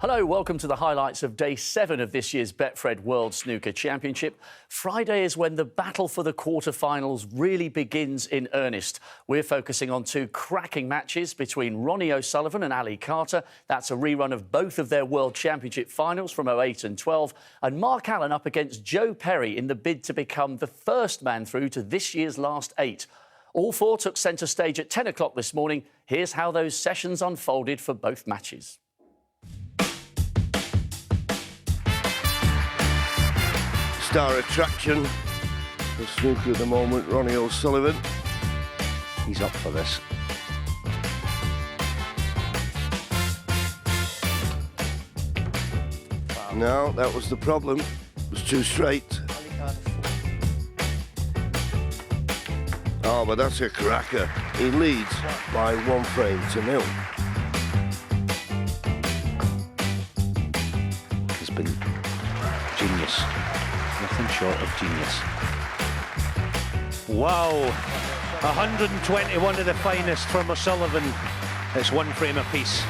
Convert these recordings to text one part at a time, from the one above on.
Hello, welcome to the highlights of Day 7 of this year's Betfred World Snooker Championship. Friday is when the battle for the quarterfinals really begins in earnest. We're focusing on two cracking matches between Ronnie O'Sullivan and Ali Carter. That's a rerun of both of their World Championship finals from 08 and 12. And Mark Allen up against Joe Perry in the bid to become the first man through to this year's last 8. All four took centre stage at 10 o'clock this morning. Here's how those sessions unfolded for both matches. Star attraction for snooker at the moment, Ronnie O'Sullivan. He's up for this. No, that was the problem. It was too straight. Oh, but that's a cracker. He leads by 1 frame to 0. He's been genius. Nothing short of genius. Wow, 121 of the finest from O'Sullivan. It's 1 frame apiece.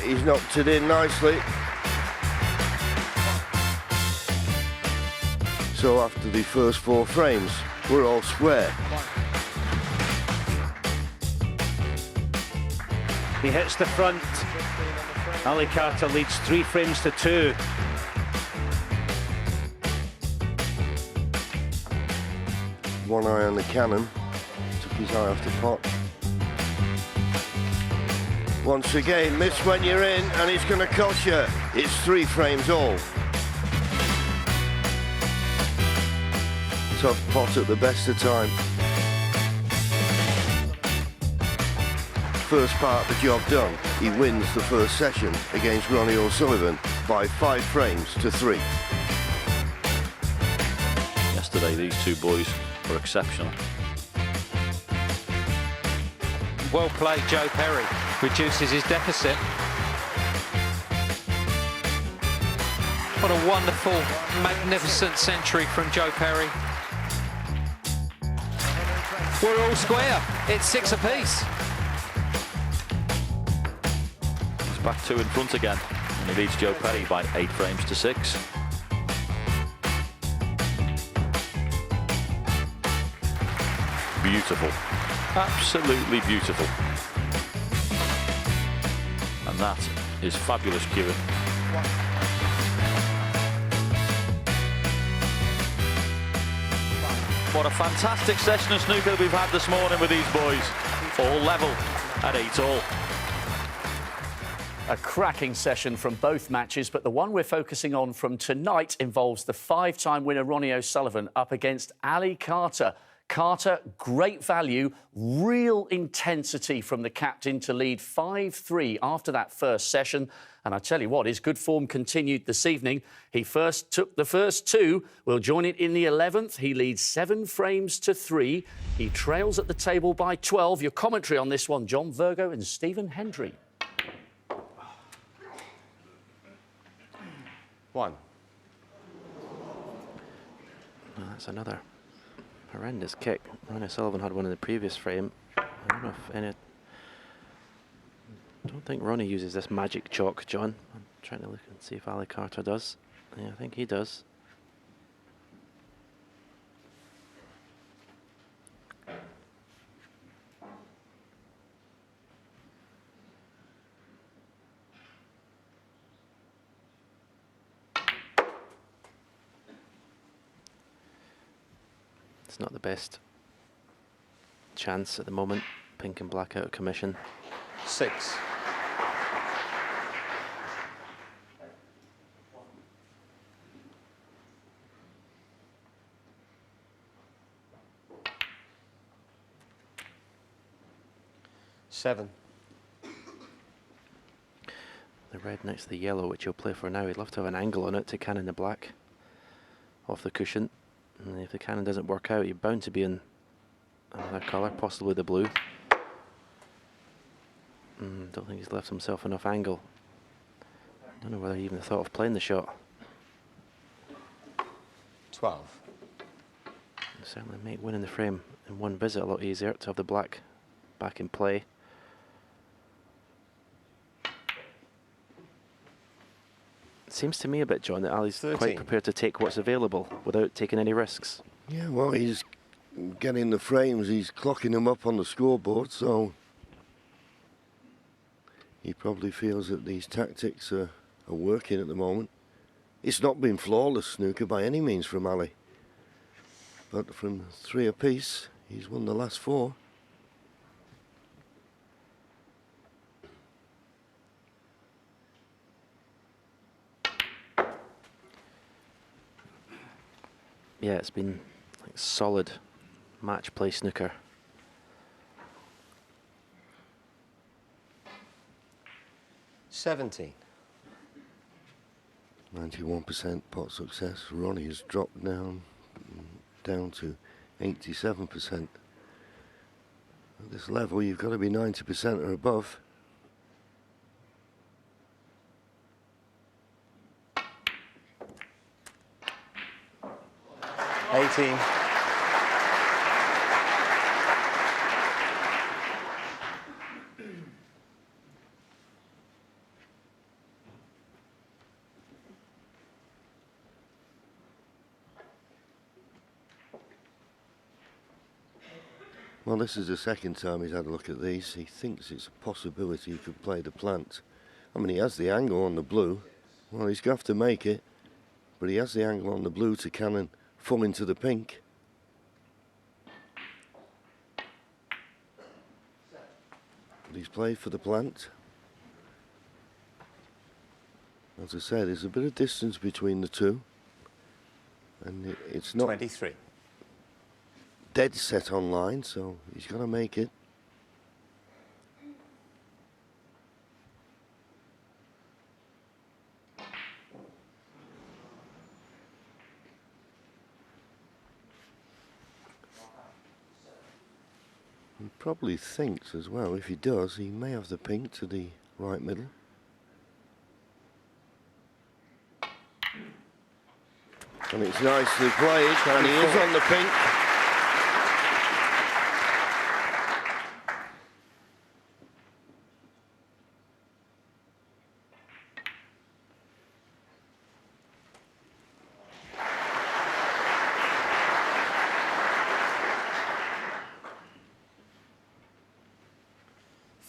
He's knocked it in nicely. So after the first 4 frames, we're all square. He hits the front. Ali Carter leads 3 frames to 2. One eye on the cannon, took his eye off the pot. Once again, miss when you're in, and it's going to cost you. It's 3 frames all. Tough pot at the best of time. First part of the job done. He wins the first session against Ronnie O'Sullivan by 5 frames to 3. Yesterday, these two boys were exceptional. Well played, Joe Perry. Reduces his deficit. What a wonderful, magnificent century from Joe Perry. We're all square. It's 6 apiece. He's back 2 in front again, and he leads Joe Perry by 8 frames to 6. Beautiful, absolutely beautiful. And that is fabulous cueing. What a fantastic session of snooker that we've had this morning with these boys. All level at 8-all. A cracking session from both matches, but the one we're focusing on from tonight involves the 5-time winner Ronnie O'Sullivan up against Ali Carter. Carter, great value, real intensity from the captain to lead 5-3 after that first session. And I tell you what, his good form continued this evening. He first took the first 2, will join it in the 11th. He leads 7 frames to 3. He trails at the table by 12. Your commentary on this one, John Virgo and Stephen Hendry. 1. Oh, that's another horrendous kick. Ronnie O'Sullivan had one in the previous frame. I don't know if any... I don't think Ronnie uses this magic chalk, John. I'm trying to look and see if Ali Carter does. Yeah, I think he does. It's not the best chance at the moment. Pink and black out of commission. 6. Seven. The red next to the yellow, which he'll play for now. He'd love to have an angle on it to cannon the black off the cushion. And if the cannon doesn't work out, you're bound to be in another colour, possibly the blue. Don't think he's left himself enough angle. Don't know whether he even thought of playing the shot. 12. It'll certainly make winning the frame in one visit a lot easier to have the black back in play. Seems to me a bit, John, that Ali's 13. quite prepared to take what's available without taking any risks. Yeah, well, he's getting the frames, he's clocking them up on the scoreboard, so he probably feels that these tactics are working at the moment. It's not been flawless snooker by any means from Ali, but from 3 apiece, he's won the last 4. Yeah, it's been like solid match play snooker. $17. 91% pot success. Ronnie has dropped down to 87%. At this level, you've got to be 90% or above. $18. Well, this is the second time he's had a look at these. He thinks it's a possibility he could play the plant. I mean, he has the angle on the blue. Well, he's going to have to make it. But he has the angle on the blue to cannon full into the pink. But he's played for the plant. As I said, there's a bit of distance between the two. And it's not 23. dead set on line, so he's got to make it. He probably thinks as well, if he does, he may have the pink to the right middle. And it's nicely played, and he is on the pink.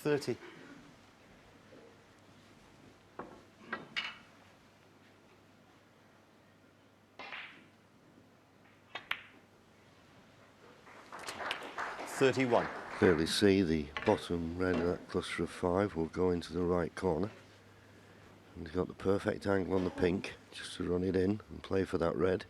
$30. $31. Clearly see the bottom red of that cluster of 5 will go into the right corner. And he's got the perfect angle on the pink, just to run it in and play for that red.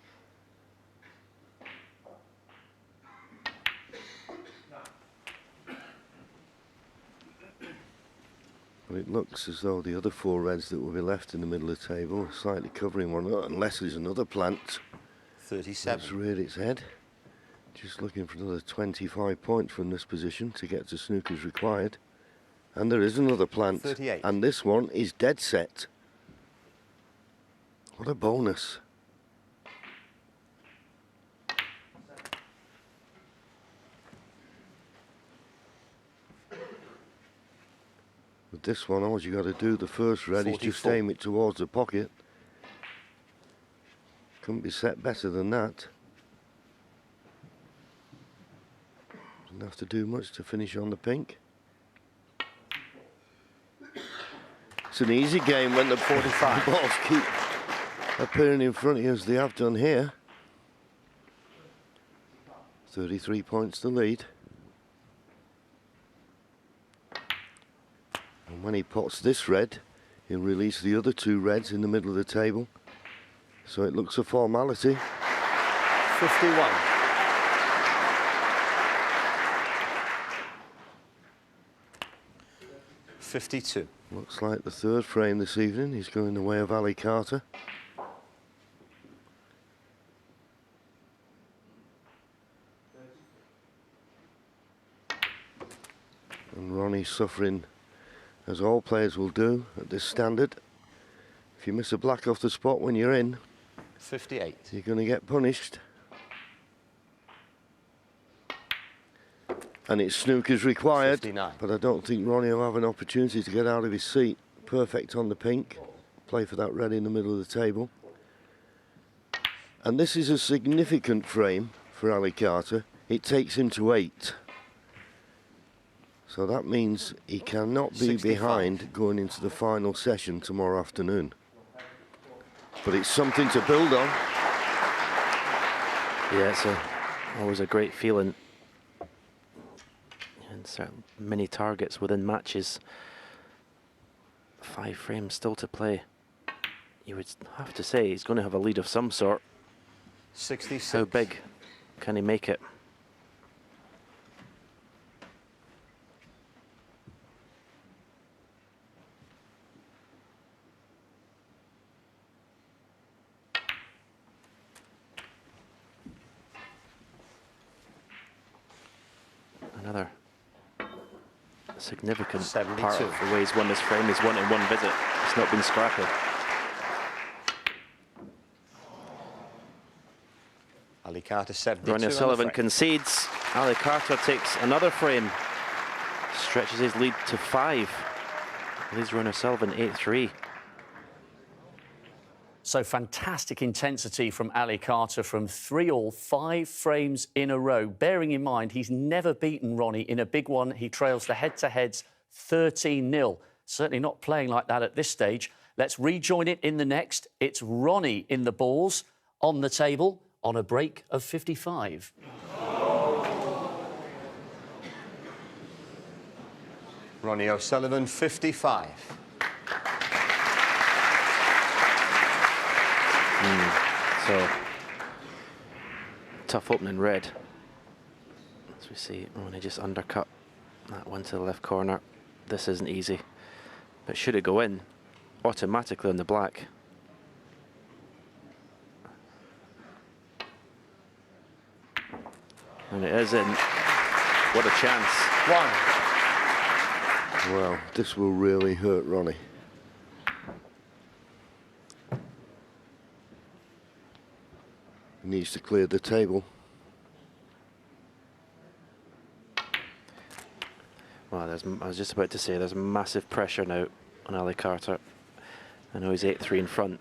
But it looks as though the other 4 reds that will be left in the middle of the table are slightly covering one another, unless there's another plant 37. that's reared its head. Just looking for another 25 points from this position to get to snooker's required. And there is another plant. 38. And this one is dead set. What a bonus. With this one, all you got to do, the first red, is just 44. aim it towards the pocket. Couldn't be set better than that. Doesn't have to do much to finish on the pink. It's an easy game when the 45 balls keep appearing in front of you as they have done here. 33 points to lead. And when he pots this red, he'll release the other 2 reds in the middle of the table. So it looks a formality. 51. $52. Looks like the 3rd frame this evening is going the way of Ali Carter. And Ronnie suffering, as all players will do at this standard. If you miss a black off the spot when you're in, 58. you're going to get punished. And it's snooker's required, 59. but I don't think Ronnie will have an opportunity to get out of his seat. Perfect on the pink. play for that red in the middle of the table. And this is a significant frame for Ali Carter. It takes him to 8. So that means he cannot be 65. behind going into the final session tomorrow afternoon. But it's something to build on. Yeah, it's always a great feeling. And many targets within matches. 5 frames still to play. You would have to say he's going to have a lead of some sort. 66. How big can he make it? Another significant 72. part of the way he's won this frame is won in one visit. It's not been scrappy. Ali Carter 72. Ronnie on the O'Sullivan frame. concedes. Ali Carter takes another frame. Stretches his lead to 5. Leads Ronnie O'Sullivan 8-3. So fantastic intensity from Ali Carter from 3-all, 5 frames in a row. Bearing in mind, he's never beaten Ronnie in a big one. He trails the head-to-heads 13-0. Certainly not playing like that at this stage. Let's rejoin it in the next. It's Ronnie in the balls on the table on a break of 55. Ronnie O'Sullivan 55. So, tough opening red. As we see, Ronnie just undercut that one to the left corner. This isn't easy. But should it go in, automatically on the black. And it is in. What a chance. 1. Well, this will really hurt Ronnie. He needs to clear the table. Well, I was just about to say, there's massive pressure now on Ali Carter. I know he's 8-3 in front,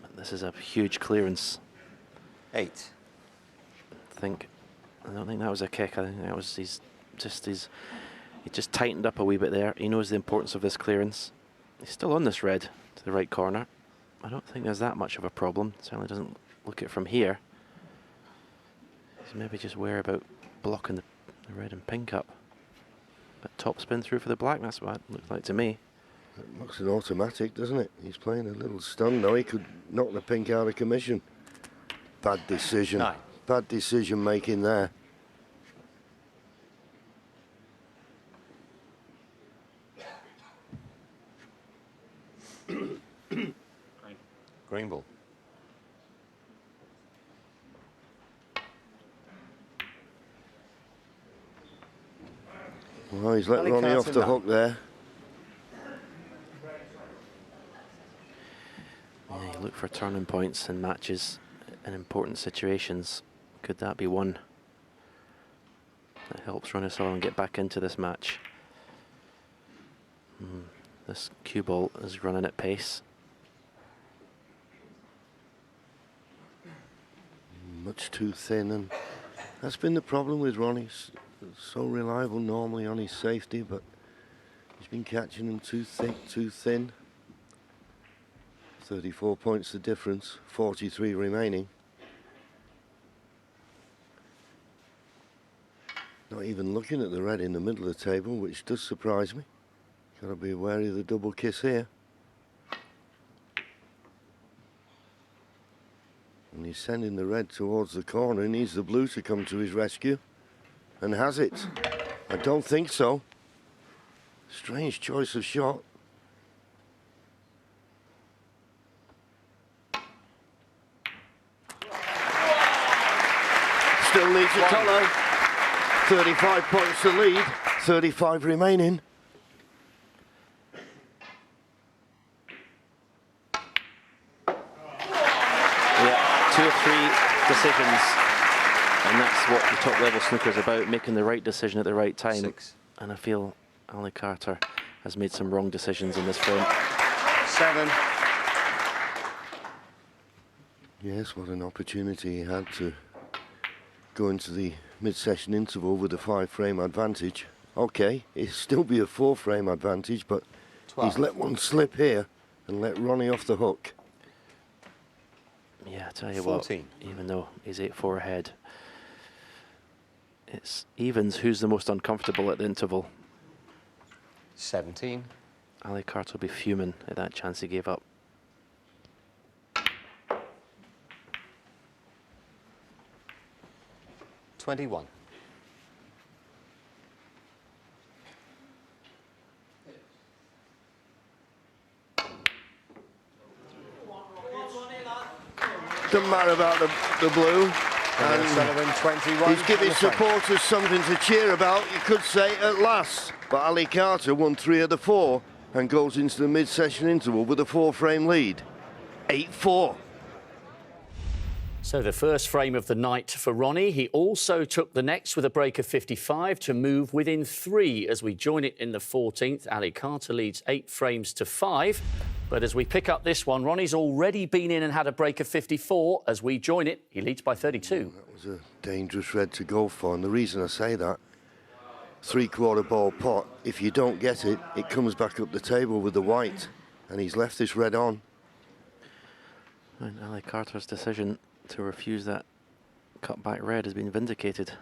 but this is a huge clearance. 8. I don't think that was a kick. I think that was he just tightened up a wee bit there. He knows the importance of this clearance. He's still on this red to the right corner. I don't think there's that much of a problem. Certainly doesn't look it from here. He's maybe just wary about blocking the red and pink up. But top spin through for the black. That's what it looked like to me. It looks an automatic, doesn't it? He's playing a little stun now. He could knock the pink out of commission. Bad decision. 9. Bad decision making there. Green ball. Well, he's let Ali Ronnie off Carter the now. hook there. Yeah, you look for turning points in matches in important situations. Could that be one that helps Ronnie O'Sullivan get back into this match? This cue ball is running at pace. Much too thin, and that's been the problem with Ronnie. He's so reliable normally on his safety, but he's been catching them too thick, too thin. 34 points the difference, 43 remaining. Not even looking at the red in the middle of the table, which does surprise me. Got to be wary of the double kiss here. And he's sending the red towards the corner. He needs the blue to come to his rescue. And has it? I don't think so. Strange choice of shot. Still leads the Tolo. 35 points to lead. 35 remaining. Yeah, 2 or 3 decisions. And that's what the top level snooker is about, making the right decision at the right time. 6. And I feel Ali Carter has made some wrong decisions in this frame. 7. Yes, what an opportunity he had to go into the mid-session interval with a 5-frame advantage. Okay, it'll still be a 4-frame advantage, but 12. he's let one slip here and let Ronnie off the hook. Yeah, I tell you 14. what, even though he's 8-4 ahead, it's evens who's the most uncomfortable at the interval. 17. Ali Carter will be fuming at that chance he gave up. $21. Doesn't matter about the blue. And Sullivan 21. He's giving and the frame. supporters something to cheer about, you could say, at last. But Ali Carter won 3 of the 4 and goes into the mid-session interval with a 4-frame lead. 8-4. So the first frame of the night for Ronnie. He also took the next with a break of 55 to move within 3 as we join it in the 14th. Ali Carter leads 8 frames to 5. But as we pick up this one, Ronnie's already been in and had a break of 54. As we join it, he leads by 32. That was a dangerous red to go for, and the reason I say that, 3/4 ball pot, if you don't get it, it comes back up the table with the white, and he's left this red on. And Ali Carter's decision to refuse that cut-back red has been vindicated.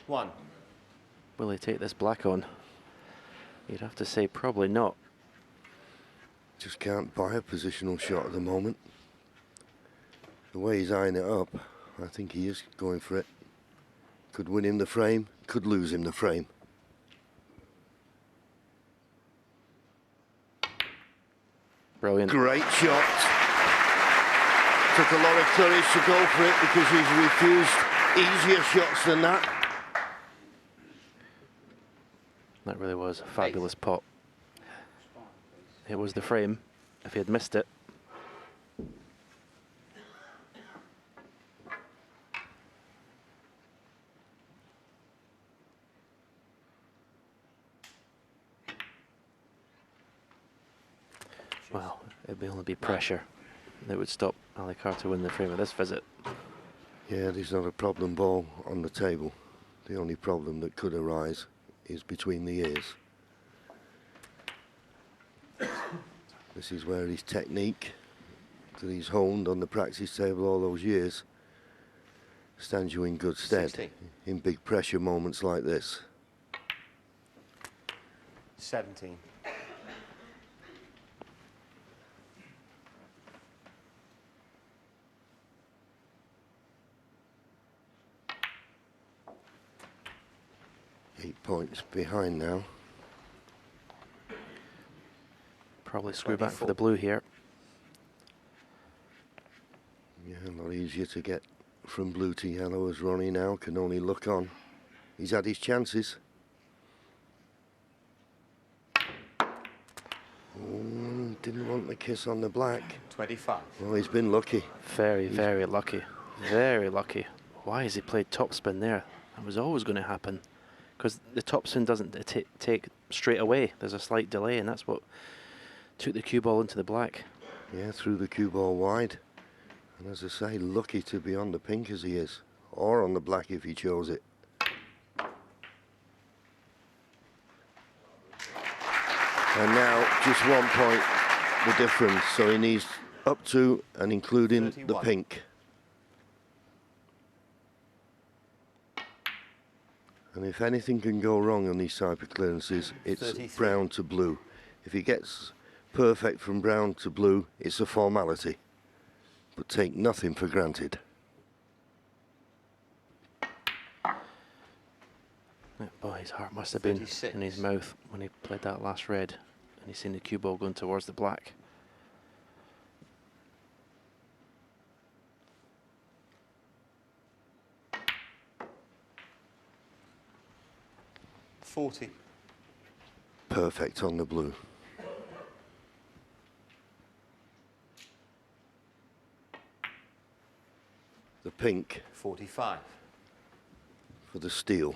One. Will he take this black on? You'd have to say probably not. Just can't buy a positional shot at the moment. The way he's eyeing it up, I think he is going for it. Could win him the frame, could lose him the frame. Brilliant. Great shot. Took a lot of courage to go for it because he's refused easier shots than that. That really was a fabulous pot. It was the frame. If he had missed it, well, it'd only be pressure that would stop Ali Carter winning the frame of this visit. Yeah, there's not a problem ball on the table. The only problem that could arise is between the ears. This is where his technique that he's honed on the practice table all those years stands you in good stead 16. in big pressure moments like this. 17. Eight points behind now. Probably screw back for the blue here. Yeah, a lot easier to get from blue to yellow as Ronnie now can only look on. He's had his chances. Oh, didn't want the kiss on the black. 25. Well, he's been lucky. Very, very lucky. Very lucky. Why has he played topspin there? That was always going to happen. Because the topspin doesn't take straight away. There's a slight delay, and that's what took the cue ball into the black. Yeah, threw the cue ball wide. And as I say, lucky to be on the pink as he is. Or on the black if he chose it. And now just 1 point the difference. So he needs up to and including 31. the pink. And if anything can go wrong on these type of clearances, it's 33. brown to blue. If he gets perfect from brown to blue, it's a formality. But take nothing for granted. Boy, his heart must have been 36. in his mouth when he played that last red, and he's seen the cue ball going towards the black. $40. Perfect on the blue. the pink 45. for the steel,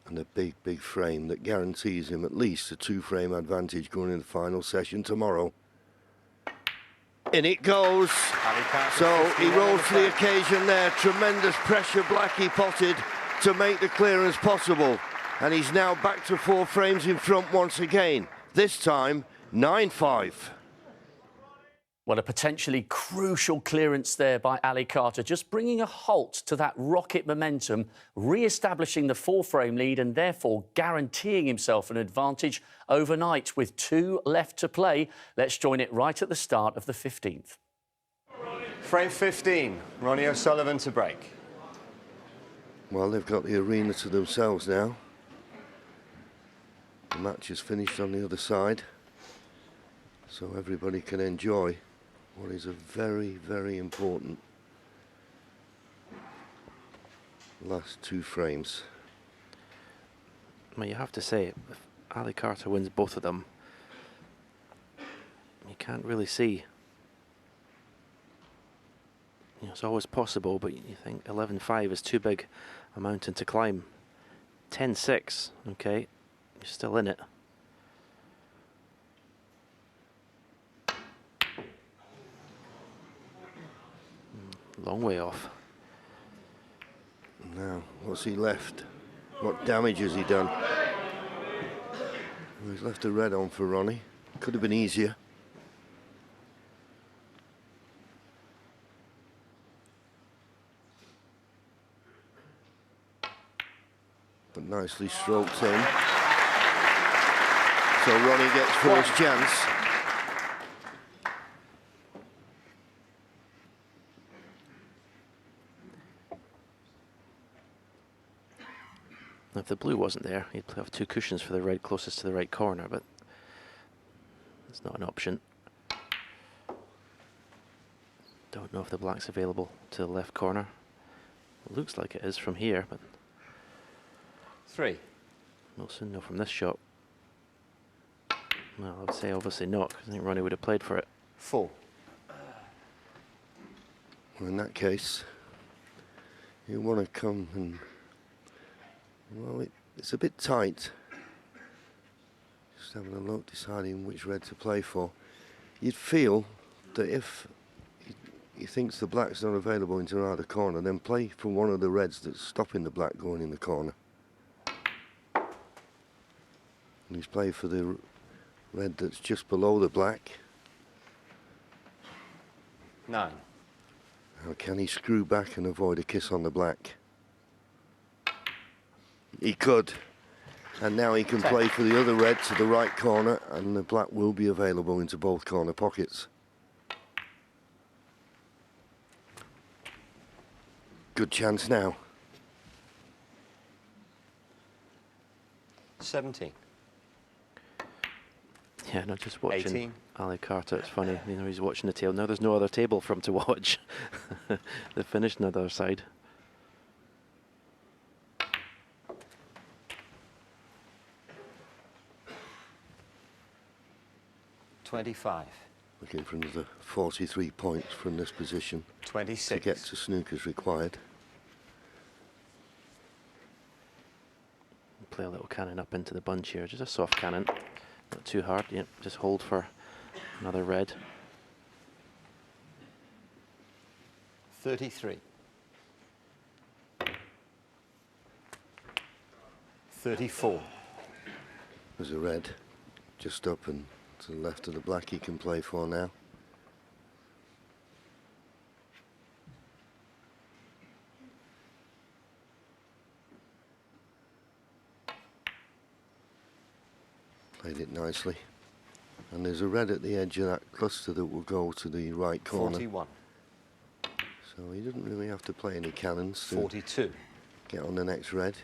and a big, big frame that guarantees him at least a 2-frame advantage going into the final session tomorrow. In it goes. So he rose to the occasion there. Tremendous pressure Blackie potted to make the clearance possible. And he's now back to 4 frames in front once again. This time, 9-5. Well, a potentially crucial clearance there by Ali Carter, just bringing a halt to that rocket momentum, re-establishing the 4-frame lead and therefore guaranteeing himself an advantage overnight with 2 left to play. Let's join it right at the start of the 15th. Frame 15, Ronnie O'Sullivan to break. Well, they've got the arena to themselves now. The match is finished on the other side, so everybody can enjoy what is a very, very important last 2 frames. Well, you have to say, if Ali Carter wins both of them, you can't really see. You know, it's always possible, but you think 11-5 is too big a mountain to climb. 10-6, okay, you're still in it. Long way off. Now, what's he left? What damage has he done? Well, he's left a red on for Ronnie. Could have been easier. But nicely stroked in. So Ronnie gets first chance. If the blue wasn't there, he'd have 2 cushions for the red closest to the right corner, but it's not an option. Don't know if the black's available to the left corner. It looks like it is from here, but 3. we'll soon know from this shot. Well, I would say obviously not, because I think Ronnie would have played for it. 4. Well, in that case, you want to come and... Well, it's a bit tight. Just having a look, deciding which red to play for. You'd feel that if he thinks the black's not available into either corner, then play for one of the reds that's stopping the black going in the corner. And he's played for the red that's just below the black. 9. Now, can he screw back and avoid a kiss on the black? He could. And now he can play for the other red to the right corner, and the black will be available into both corner pockets. Good chance now. 17. Yeah, not just watching 18. Ali Carter. It's funny, you know, he's watching the table. Now there's no other table for him to watch. They finished on the other side. 25. Looking for another 43 points from this position 26. to get to snookers required. Play a little cannon up into the bunch here. Just a soft cannon. Not too hard. Yep, just hold for another red. 33. 34. There's a red just up and to the left of the black he can play for now. Played it nicely. And there's a red at the edge of that cluster that will go to the right corner. 41. So he doesn't really have to play any cannons to 42. get on the next red.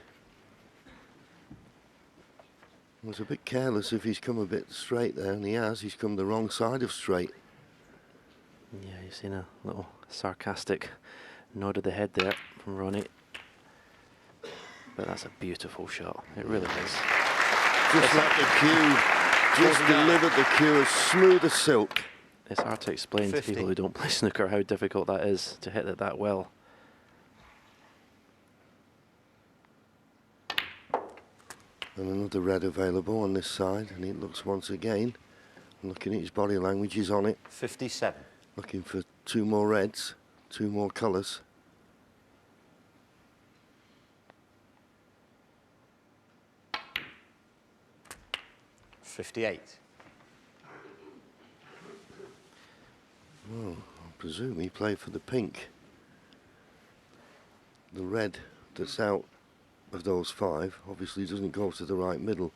He was a bit careless if he's come a bit straight there, and he has. He's come the wrong side of straight. Yeah, you've seen a little sarcastic nod of the head there from Ronnie. But that's a beautiful shot. It really is. Just like the cue. Just delivered the cue as smooth as silk. It's hard to explain 50. to people who don't play snooker how difficult that is to hit it that well. And another red available on this side, and it looks once again, looking at his body language, he's on it. 57. Looking for 2 more reds, 2 more colours. $58. Well, I presume he played for the pink. The red that's out of those 5 obviously doesn't go to the right middle.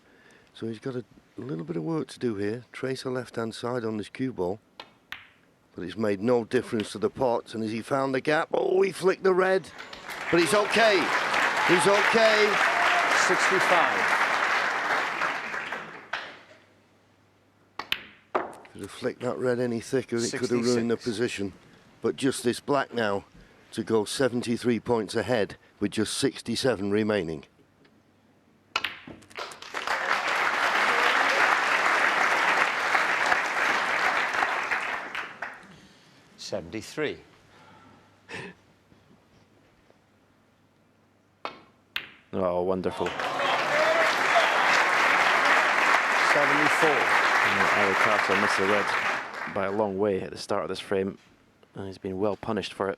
So he's got a little bit of work to do here. Trace a left-hand side on this cue ball. But it's made no difference to the pot. And as he found the gap, oh, he flicked the red. But he's okay. He's okay. 65. Could have flicked that red any thicker, it could have ruined the 66. position. But just this black now to go 73 points ahead with just 67 remaining. $73. Oh, wonderful. 74. Ali Carter missed the red by a long way at the start of this frame, and he's been well punished for it.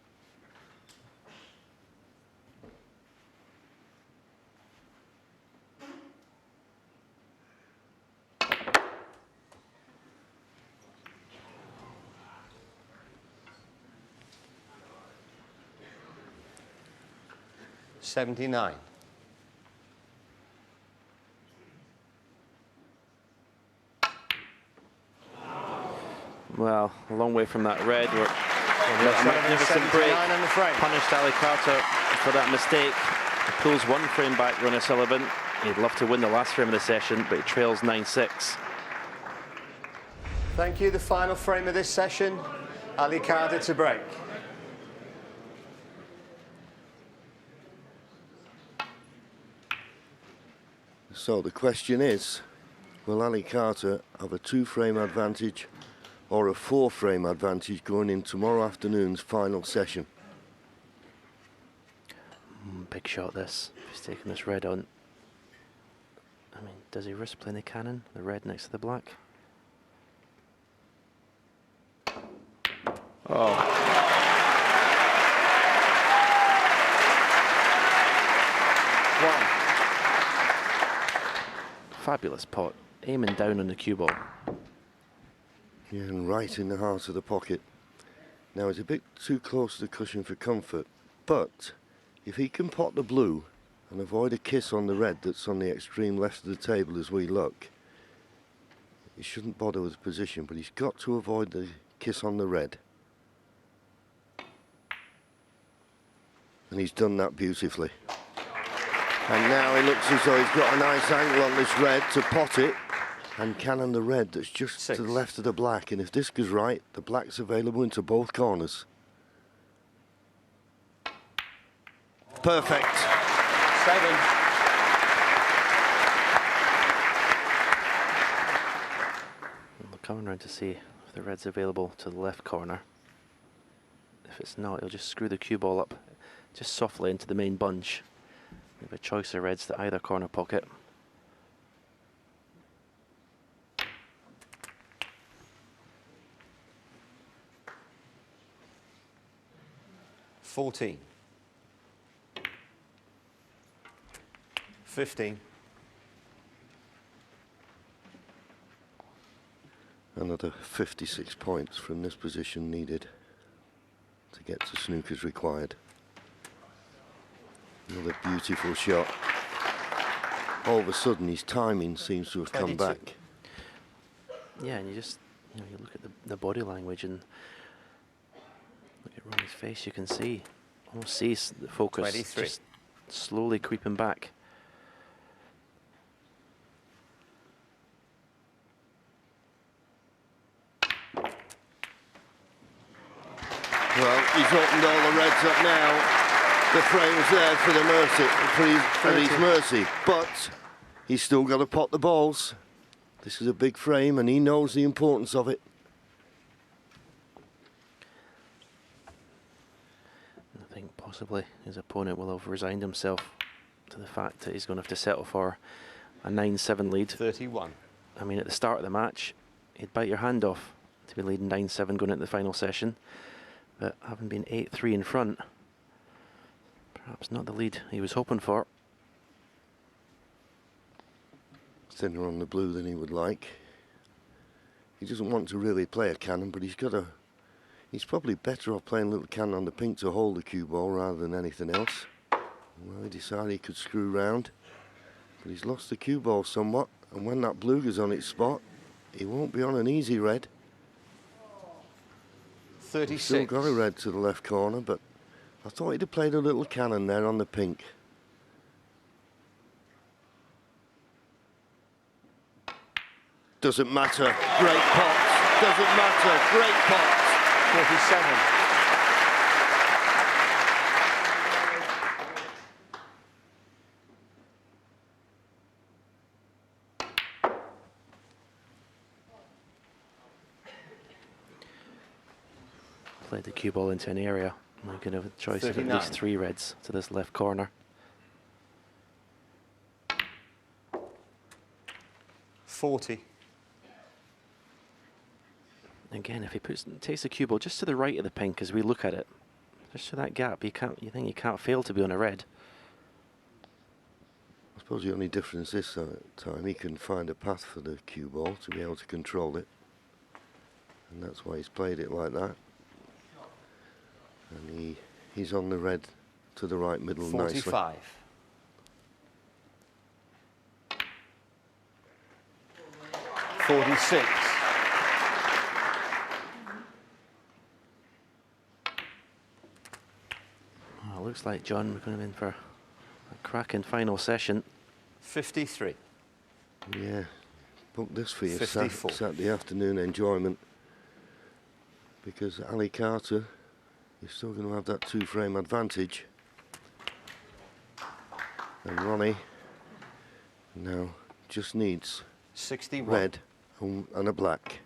$79. Well, a long way from that red. We're a Sullivan, magnificent break. 79 on the frame. Punished Ali Carter for that mistake. He pulls 1 frame back, Ronnie O'Sullivan. He'd love to win the last frame of the session, but he trails 9-6. Thank you. The final frame of this session, Ali Carter to break. So the question is, will Ali Carter have a 2-frame advantage or a 4-frame advantage going in tomorrow afternoon's final session? Big shot this. He's taking this red on. I mean, does he risk playing the cannon? The red next to the black? Oh. Fabulous pot. Aiming down on the cue ball. Yeah, and right in the heart of the pocket. Now it's a bit too close to the cushion for comfort, but if he can pot the blue and avoid a kiss on the red that's on the extreme left of the table as we look, he shouldn't bother with the position, but he's got to avoid the kiss on the red. And he's done that beautifully. And now it looks as though he's got a nice angle on this red to pot it and cannon the red that's just 6. to the left of the black. And if this goes right, the black's available into both corners. Perfect. 7. We're coming round to see if the red's available to the left corner. If it's not, he'll just screw the cue ball up just softly into the main bunch. We have a choice of reds to either corner pocket. $14. 15. Another 56 points from this position needed to get to snooker's required. Another beautiful shot. All of a sudden his timing seems to have come 22. back. Yeah, and you just, you look at the body language and look at Ronnie's face, you can see, almost see the focus 23. just slowly creeping back. Well, he's opened all the reds up now. The frame's there for the mercy, for his mercy, but he's still got to pot the balls. This is a big frame, and he knows the importance of it. I think possibly his opponent will have resigned himself to the fact that he's going to have to settle for a 9-7 lead. 31. I mean, at the start of the match, he'd bite your hand off to be leading 9-7 going into the final session. But having been 8-3 in front, perhaps not the lead he was hoping for. Thinner on the blue than he would like. He doesn't want to really play a cannon, but he's probably better off playing a little cannon on the pink to hold the cue ball rather than anything else. Well, he decided he could screw round, but he's lost the cue ball somewhat, and when that blue goes on its spot, he won't be on an easy red. 36. Still got a red to the left corner, but I thought he'd have played a little cannon there on the pink. Doesn't matter, great pots. Doesn't matter, great pots. 47. Played the cue ball into an area. We could have a choice of at 39. least 3 reds to this left corner. 40. Again, if he takes the cue ball just to the right of the pink as we look at it, just to that gap, you think you can't fail to be on a red. I suppose the only difference this time, he can find a path for the cue ball to be able to control it. And that's why he's played it like that. And he's on the red to the right middle 45. nicely. 46. Oh, looks like, John, we're going to be in for a cracking final session. 53. Yeah, book this for your 54. Saturday afternoon enjoyment, because Ali Carter is still going to have that 2-frame advantage. And Ronnie now just needs 61. red and a black.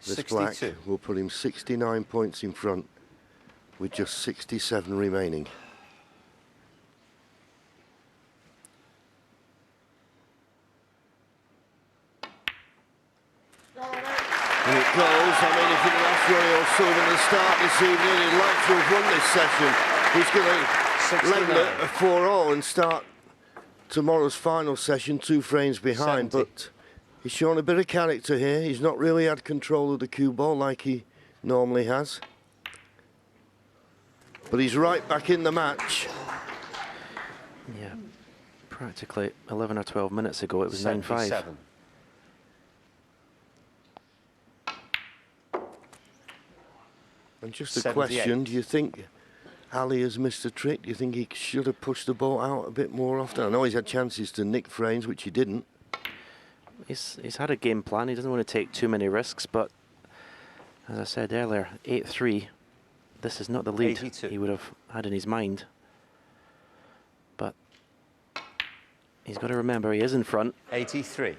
This 62. black will put him 69 points in front with just 67 remaining. And it goes. I mean, if you can ask Ronnie O'Sullivan to start this evening, he'd like to have won this session. He's going to level it a 4-all and start tomorrow's final session 2 frames behind. 70. But he's shown a bit of character here. He's not really had control of the cue ball like he normally has. But he's right back in the match. Yeah, practically 11 or 12 minutes ago, it was 9-5. 77. And just a 78. question, do you think Ali has missed a trick? Do you think he should have pushed the ball out a bit more often? I know he's had chances to nick frames, which he didn't. He's had a game plan. He doesn't want to take too many risks, but as I said earlier, 8-3, this is not the lead 82. he would have had in his mind. But he's got to remember he is in front. 83.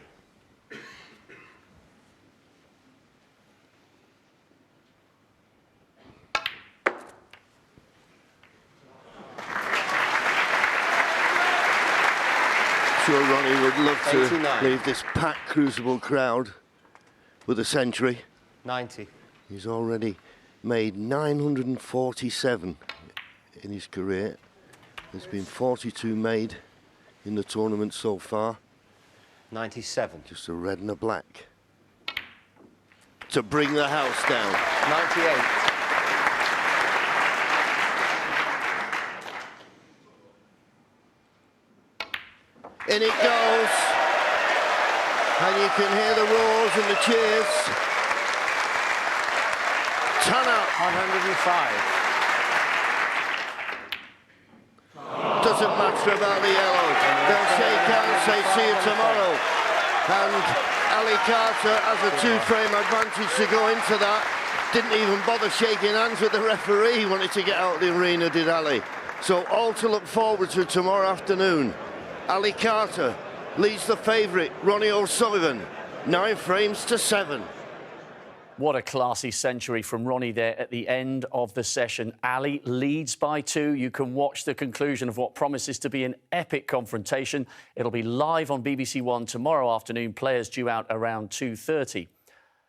Sure, Ronnie would love to 89. leave this packed Crucible crowd with a century. 90. He's already made 947 in his career. There's been 42 made in the tournament so far. 97. Just a red and a black to bring the house down. 98. In it goes, and you can hear the roars and the cheers. 10 up. 105. Doesn't matter about the yellow. They'll shake hands, say see you tomorrow. And Ali Carter has a 2-frame advantage to go into that. Didn't even bother shaking hands with the referee. He wanted to get out of the arena, did Ali. So all to look forward to tomorrow afternoon. Ali Carter leads the favourite, Ronnie O'Sullivan, 9 frames to 7. What a classy century from Ronnie there at the end of the session. Ali leads by 2. You can watch the conclusion of what promises to be an epic confrontation. It'll be live on BBC One tomorrow afternoon. Players due out around 2:30.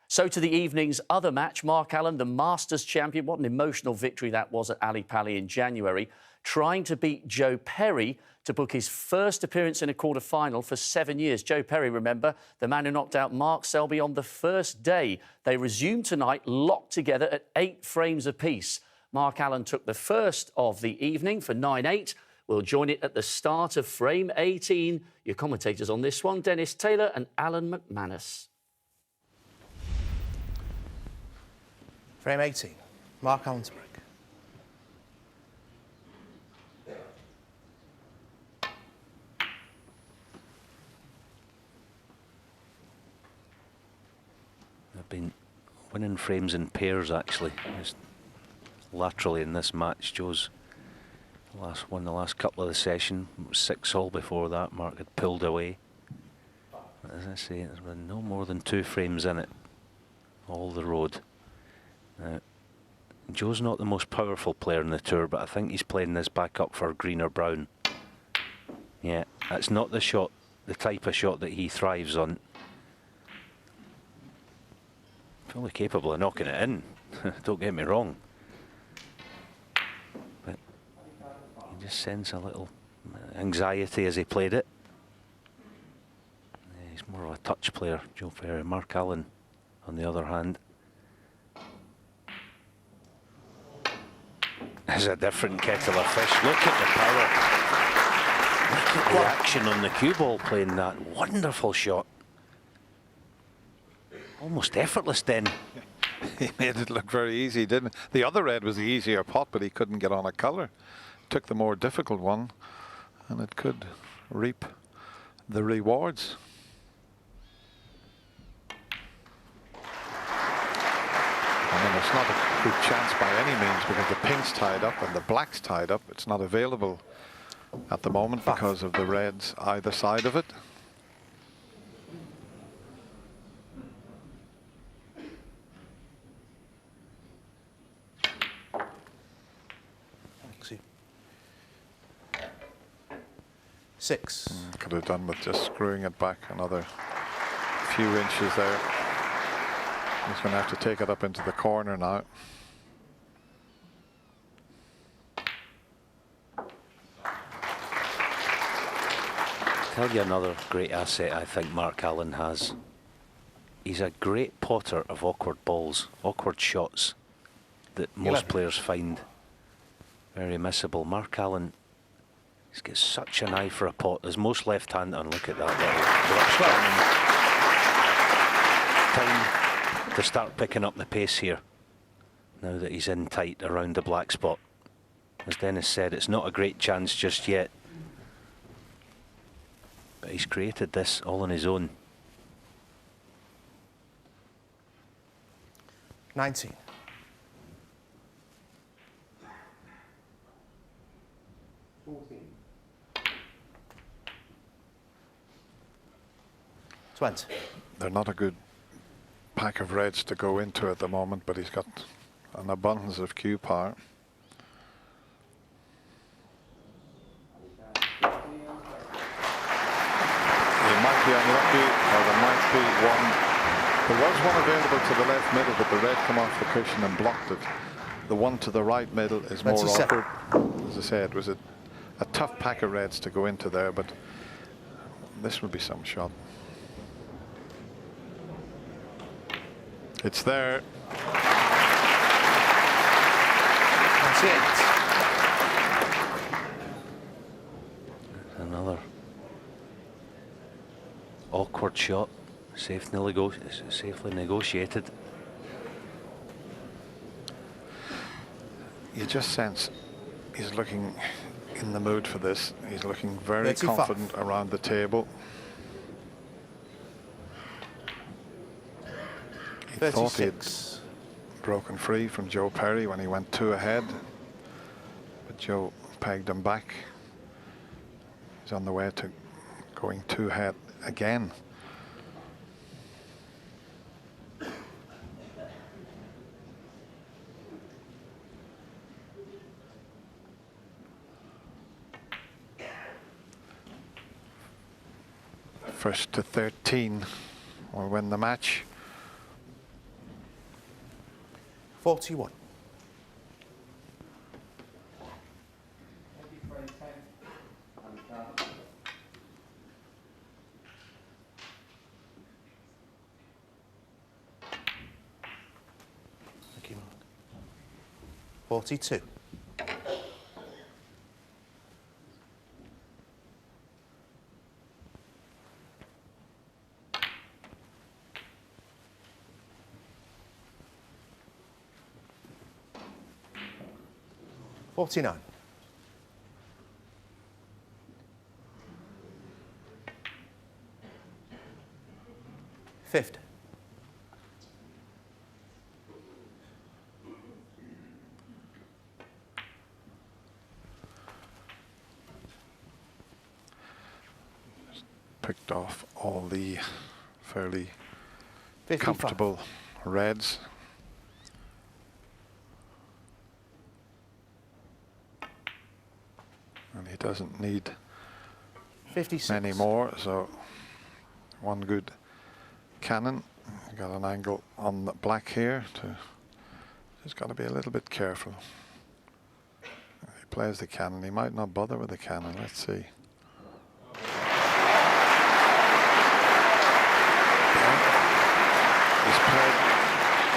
So to the evening's other match, Mark Allen, the Masters champion. What an emotional victory that was at Ali Pali in January. Trying to beat Joe Perry to book his first appearance in a quarter-final for 7 years. Joe Perry, remember, the man who knocked out Mark Selby on the first day. They resumed tonight, locked together at 8 frames apiece. Mark Allen took the first of the evening for 9-8. We'll join it at the start of frame 18. Your commentators on this one, Dennis Taylor and Alan McManus. Frame 18, Mark Allen's break. I've been winning frames in pairs, actually, just laterally in this match. Joe's won the last couple of the session. It was 6-all before that. Mark had pulled away. But as I say, there's been no more than 2 frames in it all the road. Joe's not the most powerful player in the tour, but I think he's playing this back up for green or brown. Yeah, that's not the shot, the type of shot that he thrives on. Fully capable of knocking it in, don't get me wrong. But you just sense a little anxiety as he played it. Yeah, he's more of a touch player, Joe Perry. Mark Allen, on the other hand, is a different kettle of fish. Look at the power. Look at the action on the cue ball playing that wonderful shot. Almost effortless then. He made it look very easy, didn't he? The other red was the easier pot, but he couldn't get on a colour. Took the more difficult one, and it could reap the rewards. I mean, it's not a good chance by any means because the pink's tied up and the black's tied up. It's not available at the moment because of the reds either side of it. Six. Could have done with just screwing it back another few inches there. He's going to have to take it up into the corner now. Tell you another great asset I think Mark Allen has. He's a great potter of awkward balls, awkward shots that most players find very missable. Mark Allen, he's got such an eye for a pot, as most left-handed, and look at that little time to start picking up the pace here, now that he's in tight around the black spot. As Dennis said, it's not a great chance just yet, but he's created this all on his own. 19. They're not a good pack of reds to go into at the moment, but he's got an abundance of cue power. He might be unlucky, or there might be one. There was one available to the left middle, but the red come off the cushion and blocked it. The one to the right middle is more awkward. As I said, it was a tough pack of reds to go into there, but this would be some shot. It's there. That's it. Another awkward shot, safely negotiated. You just sense he's looking in the mood for this. He's looking very confident around the table. He thought he'd broken free from Joe Perry when he went 2 ahead, but Joe pegged him back. He's on the way to going 2 ahead again. First to 13 will win the match. 41. Thank you, Mark. 42. $49. 50. Picked off all the fairly 55. comfortable reds. And he doesn't need 56. many more, so one good cannon. Got an angle on the black here. Just got to be a little bit careful. He plays the cannon. He might not bother with the cannon. Let's see. He's played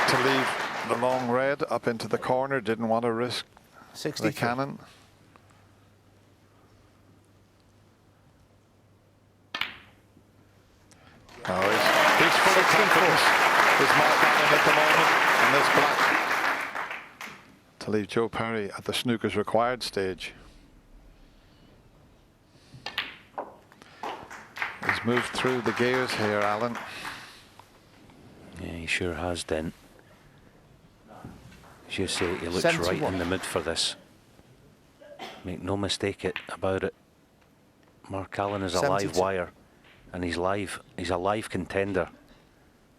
to leave the long red up into the corner. Didn't want to risk 63. the cannon. No, he's full of confidence. There's Mark Allen at the moment, and there's black to leave Joe Perry at the snooker's required stage. He's moved through the gears here, Alan. Yeah, he sure has, Dent. As you say, he looks 71. right in the mood for this. Make no mistake about it. Mark Allen is a live 72. wire, and he's live. He's a live contender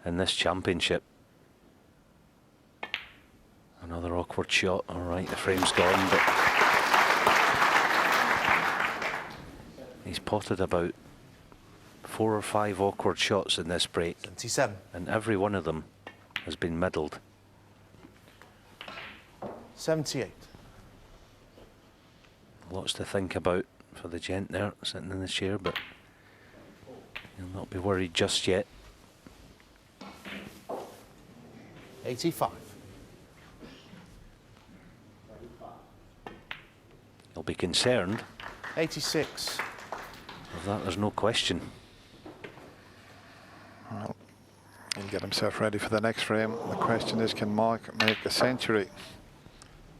in this championship. Another awkward shot. All right, the frame's gone, but he's potted about 4 or 5 awkward shots in this break, 77. and every one of them has been middled. 78. Lots to think about for the gent there sitting in the chair, but he'll not be worried just yet. 85. He'll be concerned. 86. Of that, there's no question. Well, he'll get himself ready for the next frame. The question is, can Mark make a century?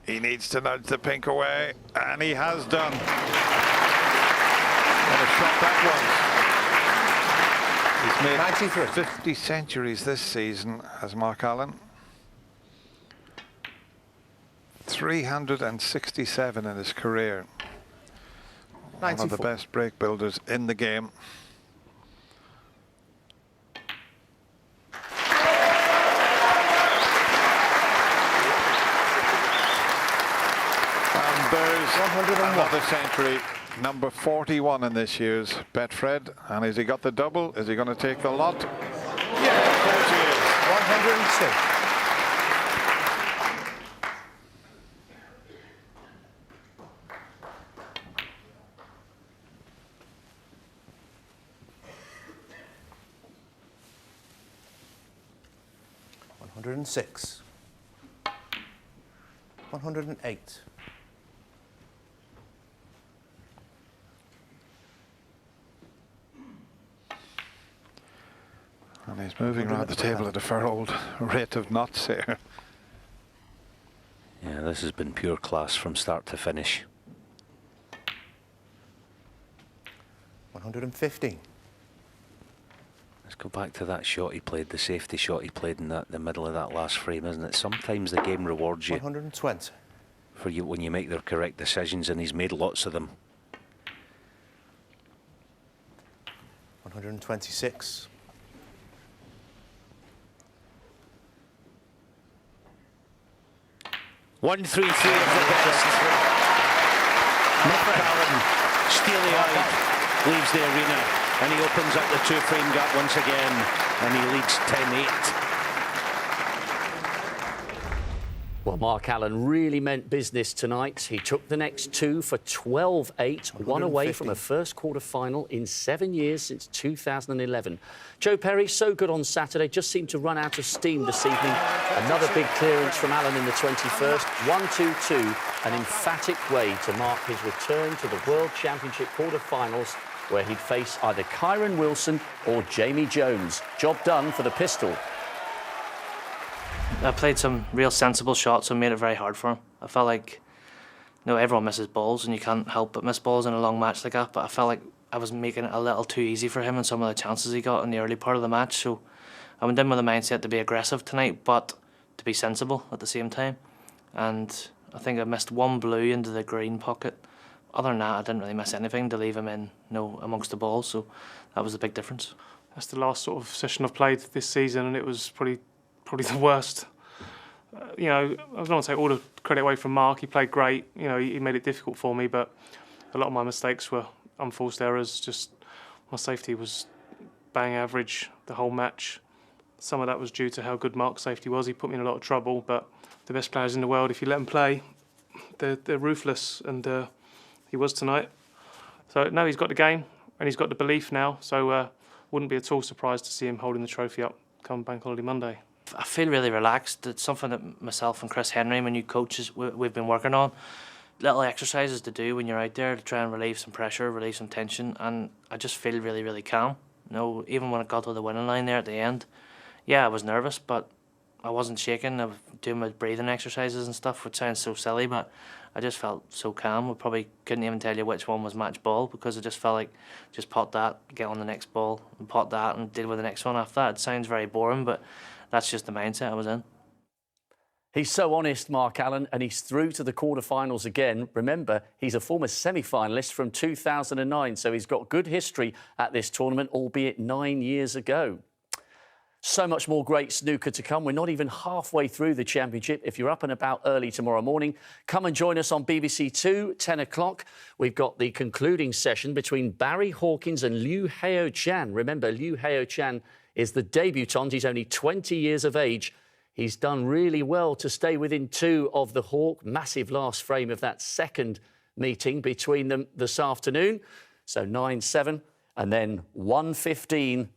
He needs to nudge the pink away, and he has done. What a shot that was. He's made 93. 50 centuries this season as Mark Allen. 367 in his career. 94. One of the best break builders in the game. And there's 101. another century, number 41 in this year's Betfred. And has he got the double? Is he going to take the lot? Yeah, of course he is. 102. $106. 108. And he's moving around the table at a fair old rate of knots here. Yeah, this has been pure class from start to finish. 115. Let's go back to that shot he played, the safety shot he played in the middle of that last frame, isn't it? Sometimes the game rewards you 120. for you when you make the correct decisions, and he's made lots of them. 126. 1-3-3 of the best. Mark Allen, steely-eyed, leaves the arena. And he opens up the two-frame gap once again, and he leads 10-8. Well, Mark Allen really meant business tonight. He took the next two for 12-8, one away from a first quarter final in 7 years since 2011. Joe Perry, so good on Saturday, just seemed to run out of steam this evening. Another big clearance from Allen in the 21st, 1-2-2, an emphatic way to mark his return to the World Championship quarter-finals, where he'd face either Kyron Wilson or Jamie Jones. Job done for the pistol. I played some real sensible shots and made it very hard for him. I felt like, you know, everyone misses balls and you can't help but miss balls in a long match like that, but I felt like I was making it a little too easy for him in some of the chances he got in the early part of the match. So I went in with the mindset to be aggressive tonight, but to be sensible at the same time. And I think I missed one blue into the green pocket. Other than that, I didn't really miss anything to leave him in, amongst the balls. So that was the big difference. That's the last sort of session I've played this season, and it was probably the worst. I don't want to take all the credit away from Mark. He played great. He made it difficult for me, but a lot of my mistakes were unforced errors. Just my safety was bang average the whole match. Some of that was due to how good Mark's safety was. He put me in a lot of trouble, but the best players in the world, if you let them play, they're ruthless, and he was tonight. So now he's got the game, and he's got the belief now, so wouldn't be at all surprised to see him holding the trophy up come Bank Holiday Monday. I feel really relaxed. It's something that myself and Chris Henry, my new coaches, we've been working on. Little exercises to do when you're out there to try and relieve some pressure, relieve some tension, and I just feel really, really calm. Even when I got to the winning line there at the end, yeah, I was nervous, but I wasn't shaking. I was doing my breathing exercises and stuff, which sounds so silly, but I just felt so calm. I probably couldn't even tell you which one was match ball, because I just felt like just pot that, get on the next ball, and pot that, and deal with the next one after that. It sounds very boring, but that's just the mindset I was in. He's so honest, Mark Allen, and he's through to the quarterfinals again. Remember, he's a former semi-finalist from 2009, so he's got good history at this tournament, albeit 9 years ago. So much more great snooker to come. We're not even halfway through the championship. If you're up and about early tomorrow morning, come and join us on BBC 2, 10 o'clock. We've got the concluding session between Barry Hawkins and Liu Heo Chan. Remember, Liu Heo Chan is the debutant. He's only 20 years of age. He's done really well to stay within two of the Hawk. Massive last frame of that second meeting between them this afternoon. So 9-7 and then 1-15.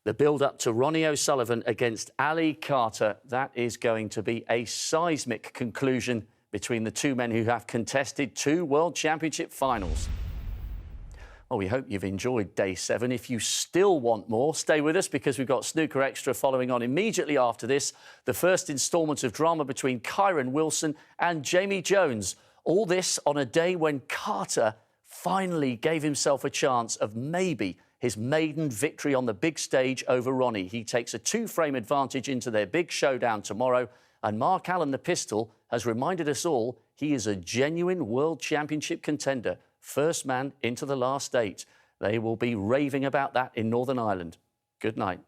The build-up to Ronnie O'Sullivan against Ali Carter. That is going to be a seismic conclusion between the two men who have contested two World Championship finals. Well, we hope you've enjoyed Day 7. If you still want more, stay with us, because we've got Snooker Extra following on immediately after this. The first instalment of drama between Kyron Wilson and Jamie Jones. All this on a day when Carter finally gave himself a chance of maybe his maiden victory on the big stage over Ronnie. He takes a two-frame advantage into their big showdown tomorrow. And Mark Allen, the pistol, has reminded us all he is a genuine World Championship contender. First man into the last 8. They will be raving about that in Northern Ireland. Good night.